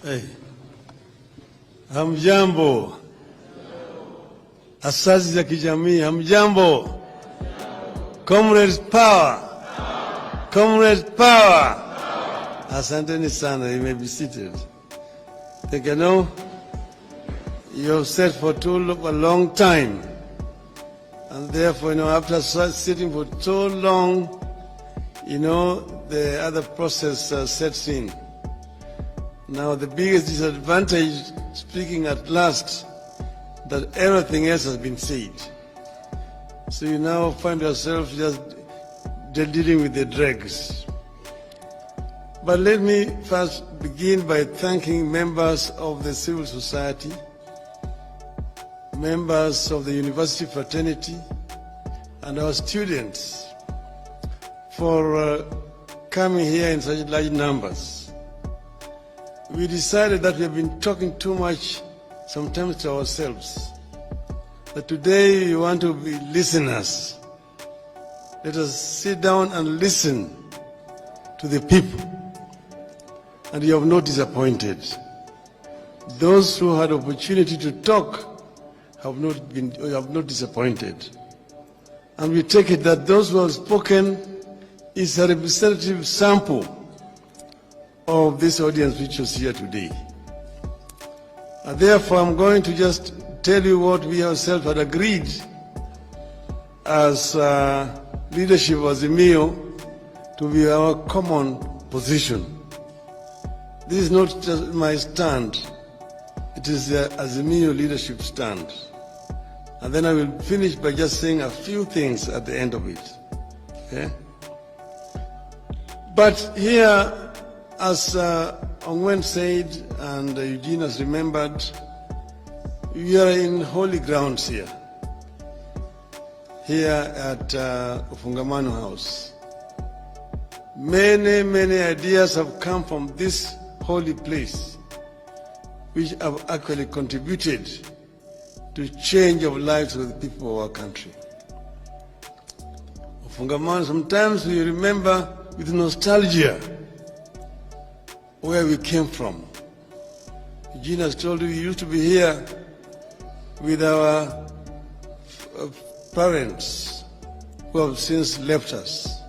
Hey. Hamjambo. Asasi za kijamii, hamjambo. Comrades power. Comrades power. Asanteni sana, you may be seated. I think I know you have sat for a long time. And therefore, after sitting for so long, the other process sets in. Now, the biggest disadvantage, speaking at last, that everything else has been said. So you now find yourself just dealing with the dregs. But let me first begin by thanking members of the civil society, members of the university fraternity, and our students for coming here in such large numbers. We decided that we have been talking too much sometimes to ourselves, that today we want to be listeners. Let us sit down and listen to the people, and you have not disappointed. Those who had opportunity to talk have not disappointed. And we take it that those who have spoken is a representative sample of this audience which is here today. And therefore, I'm going to just tell you what we ourselves had agreed as leadership of Azimio to be our common position. This is not just my stand, it is the Azimio leadership stand. And then I will finish by just saying a few things at the end of it. Okay? But here, as Ongwen said, and Eugene has remembered, we are in holy grounds here at Ufungamano House. Many, many ideas have come from this holy place, which have actually contributed to change of lives of the people of our country. Ufungamano, sometimes we remember with nostalgia where we came from. Eugene has told you we used to be here with our parents who have since left us.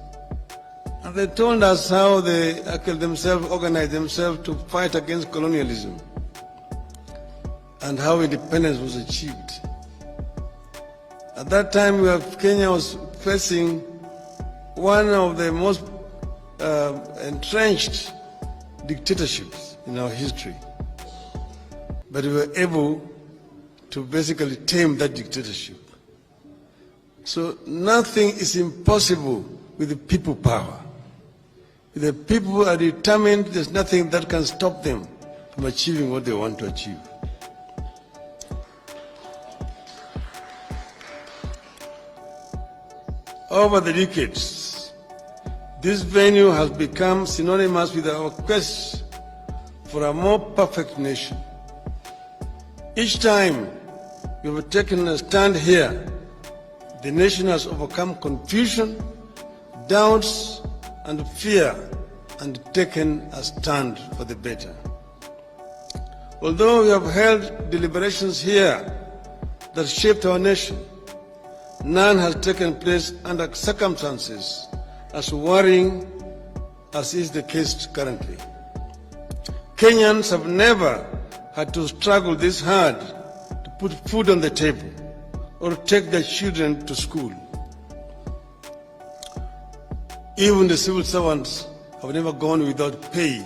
And they told us how they organized themselves to fight against colonialism and how independence was achieved. At that time, Kenya was facing one of the most entrenched dictatorships in our history. But we were able to basically tame that dictatorship. So nothing is impossible with the people power. If the people are determined, there's nothing that can stop them from achieving what they want to achieve. Over the decades, this venue has become synonymous with our quest for a more perfect nation. Each time we have taken a stand here, the nation has overcome confusion, doubts, and fear, and taken a stand for the better. Although we have held deliberations here that shaped our nation, none has taken place under circumstances as worrying as is the case currently. Kenyans have never had to struggle this hard to put food on the table or take their children to school. Even the civil servants have never gone without pay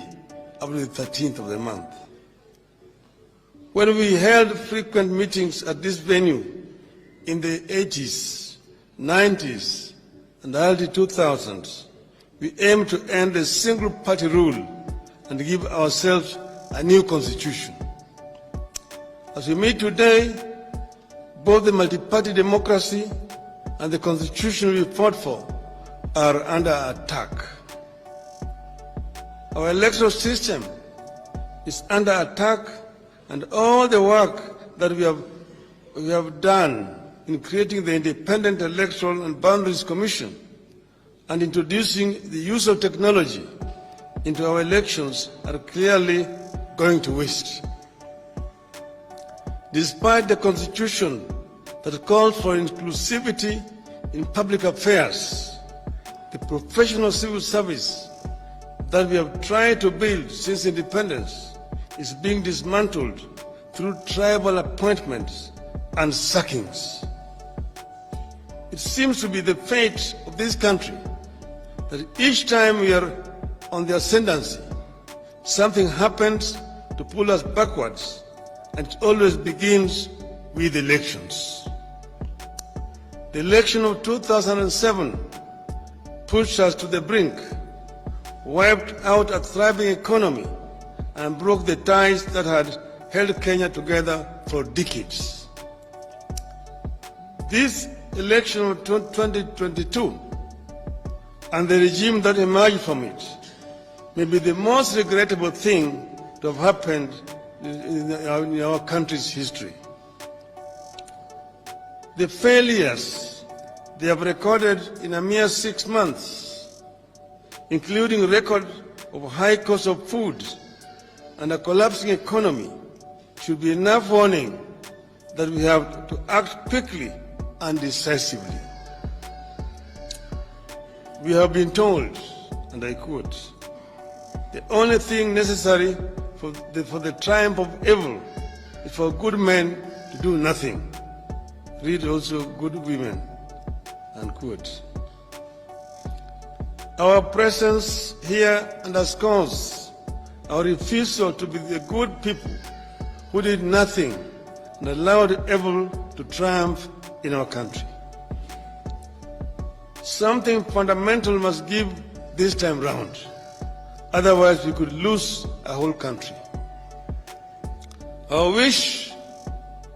up to the 13th of the month. When we held frequent meetings at this venue in the 80s, 90s, and early 2000s, we aimed to end the single-party rule and give ourselves a new constitution. As we meet today, both the multi-party democracy and the constitution we fought for are under attack. Our electoral system is under attack, and all the work that we have done in creating the Independent Electoral and Boundaries Commission and introducing the use of technology into our elections are clearly going to waste. Despite the Constitution that calls for inclusivity in public affairs, the professional civil service that we have tried to build since independence is being dismantled through tribal appointments and sackings. It seems to be the fate of this country that each time we are on the ascendancy, something happens to pull us backwards, and it always begins with elections. The election of 2007 pushed us to the brink, wiped out a thriving economy, and broke the ties that had held Kenya together for decades. This election of 2022 and the regime that emerged from it may be the most regrettable thing to have happened in our country's history. The failures they have recorded in a mere 6 months, including a record of high cost of food and a collapsing economy, should be enough warning that we have to act quickly and decisively. We have been told, and I quote, "The only thing necessary for the triumph of evil is for good men to do nothing. Read also good women," unquote. Our presence here underscores our refusal to be the good people who did nothing and allowed evil to triumph in our country. Something fundamental must give this time round. Otherwise, we could lose a whole country. Our wish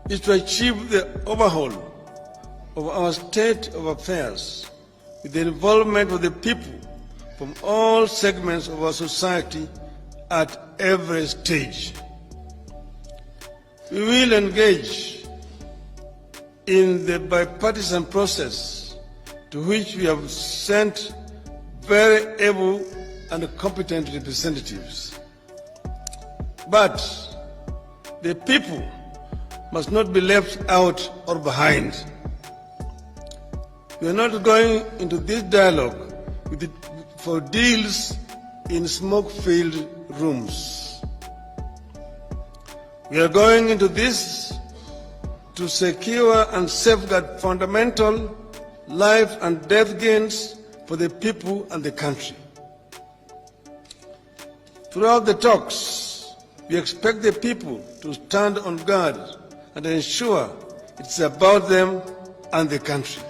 is to achieve the overhaul of our state of affairs with the involvement of the people from all segments of our society at every stage. We will engage in the bipartisan process to which we have sent very able and competent representatives. But the people must not be left out or behind. We are not going into this dialogue for deals in smoke-filled rooms. We are going into this to secure and safeguard fundamental life and death gains for the people and the country. Throughout the talks, we expect the people to stand on guard and ensure it's about them and the country.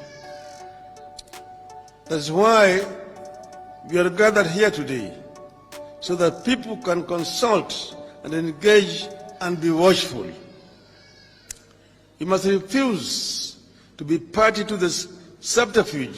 That's why we are gathered here today, so that people can consult and engage and be watchful. We must refuse to be party to this subterfuge